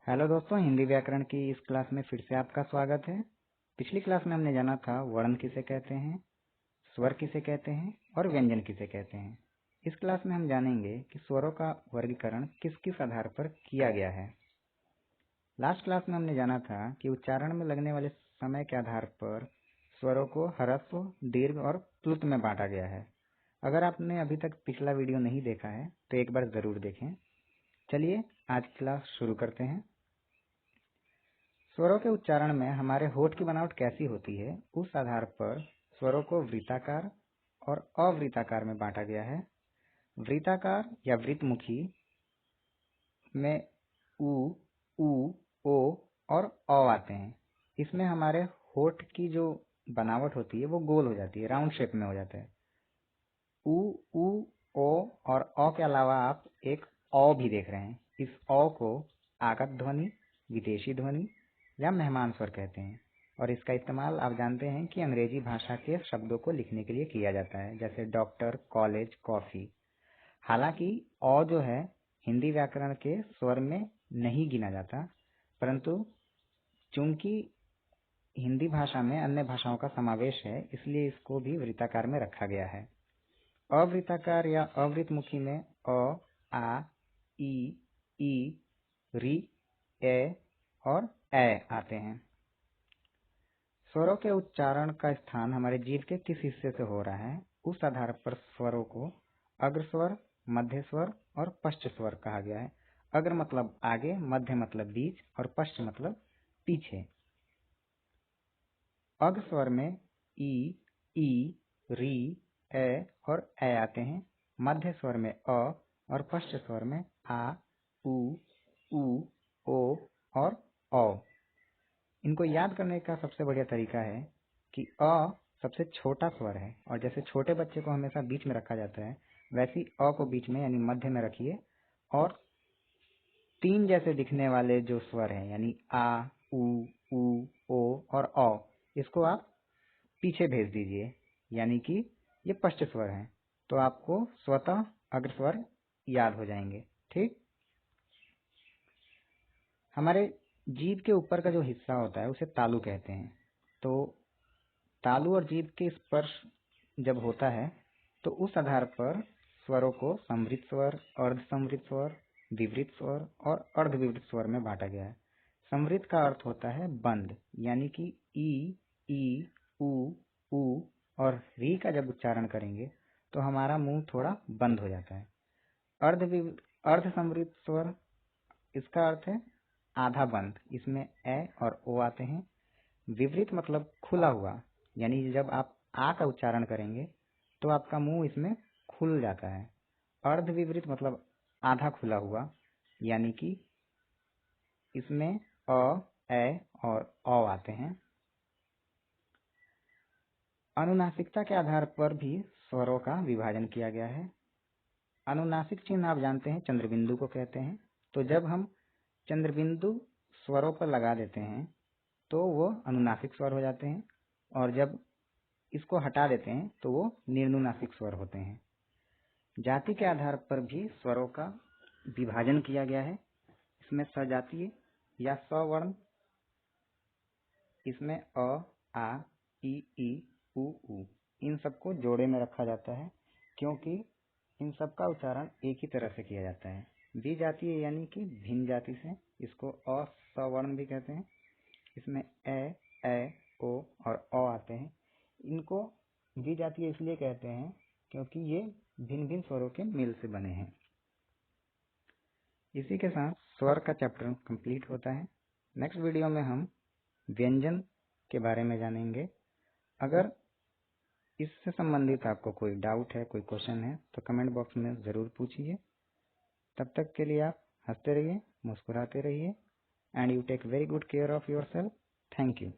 Hello दोस्तों, हिंदी व्याकरण की इस क्लास में फिर से आपका स्वागत है। पिछली क्लास में हमने जाना था वर्ण किसे कहते हैं, स्वर किसे कहते हैं और व्यंजन किसे कहते हैं। इस क्लास में हम जानेंगे कि स्वरों का वर्गीकरण किस किस आधार पर किया गया है। लास्ट क्लास में हमने जाना था कि उच्चारण में लगने वाले समय के आधार पर स्वरों को ह्रस्व, दीर्घ और प्लुत में बांटा गया है। अगर आपने अभी तक पिछला वीडियो नहीं देखा है तो एक बार जरूर देखें। चलिए आज क्लास शुरू करते हैं। स्वरों के उच्चारण में हमारे होठ की बनावट कैसी होती है, उस आधार पर स्वरों को वृत्ताकार और अवृत्ताकार में बांटा गया है। वृत्ताकार या वृत्तमुखी में उ, ऊ, ओ और अ आते हैं। इसमें हमारे होठ की जो बनावट होती है वो गोल हो जाती है, राउंड शेप में हो जाता है। उ, ऊ, ओ और अ के अलावा आप एक औ भी देख रहे हैं। इस औ को आगत ध्वनि, विदेशी ध्वनि या मेहमान स्वर कहते हैं और इसका इस्तेमाल आप जानते हैं कि अंग्रेजी भाषा के शब्दों को लिखने के लिए किया जाता है, जैसे डॉक्टर, कॉलेज, कॉफी। हालांकि औ जो है हिंदी व्याकरण के स्वर में नहीं गिना जाता, परंतु चूंकि हिंदी भाषा में अन्य भाषाओं का समावेश है इसलिए इसको भी वृत्ताकार में रखा गया है। अवृत्ताकार या अवृत्तमुखी में अ, आ, ई, री, ए और ए आते हैं। स्वरों के उच्चारण का स्थान हमारे जीभ के किस हिस्से से हो रहा है, उस आधार पर स्वरों को अग्र स्वर, मध्य स्वर और पश्च स्वर कहा गया है। अग्र मतलब आगे, मध्य मतलब बीच और पश्च मतलब पीछे। अग्र स्वर में ई, री, ए और ए आते हैं। मध्य स्वर में अ और पश्च स्वर में आ, उ, ओ और औ। इनको याद करने का सबसे बढ़िया तरीका है कि अ सबसे छोटा स्वर है और जैसे छोटे बच्चे को हमेशा बीच में रखा जाता है, वैसे ही अ को बीच में यानी मध्य में रखिए और तीन जैसे दिखने वाले जो स्वर हैं यानी आ, उ, ओ और औ, इसको आप पीछे भेज दीजिए, यानी कि ये पश्च स्वर हैं, तो आपको स्वतः अग्र स्वर याद हो जाएंगे। ठीक, हमारे जीभ के ऊपर का जो हिस्सा होता है उसे तालु कहते हैं। तो तालु और जीभ के स्पर्श जब होता है तो उस आधार पर स्वरों को समृत स्वर, अर्धसमृत स्वर, विवृत स्वर और अर्धविवृत स्वर में बांटा गया है। समृत का अर्थ होता है बंद, यानी कि ई, ऊ और री का जब उच्चारण करेंगे तो हमारा मुंह थोड़ा बंद हो जाता है। अर्धसमृत स्वर, इसका अर्थ है आधा बंद, इसमें ए और ओ आते हैं। विवृत मतलब खुला हुआ, यानी जब आप आ का उच्चारण करेंगे तो आपका मुंह इसमें खुल जाता है। अर्धविवृत मतलब आधा खुला हुआ, यानी कि इसमें अ, ए और औ आते हैं। अनुनासिकता के आधार पर भी स्वरों का विभाजन किया गया है। अनुनासिक चिन्ह आप जानते हैं चंद्रबिंदु को कहते हैं। तो जब हम चंद्रबिंदु स्वरों पर लगा देते हैं तो वो अनुनासिक स्वर हो जाते हैं और जब इसको हटा देते हैं तो वो निर्नुनासिक स्वर होते हैं। जाति के आधार पर भी स्वरों का विभाजन किया गया है। इसमें सजातीय या सवर्ण, इसमें अ, आ, ई, उ, इन सबको जोड़े में रखा जाता है क्योंकि इन सब का उच्चारण एक ही तरह से किया जाता है। विजातीय यानी कि भिन्न जाति से, इसको असवर्ण भी कहते हैं। इसमें ए, ओ और अ आते हैं। इनको विजातीय इसलिए कहते हैं क्योंकि ये भिन्न भिन्न स्वरों के मेल से बने हैं। इसी के साथ स्वर का चैप्टर कंप्लीट होता है। नेक्स्ट वीडियो में हम व्यंजन के बारे में जानेंगे। अगर इससे संबंधित आपको कोई डाउट है, कोई क्वेश्चन है तो कमेंट बॉक्स में ज़रूर पूछिए। तब तक के लिए आप हंसते रहिए, मुस्कुराते रहिए and you take very good care of yourself. Thank you.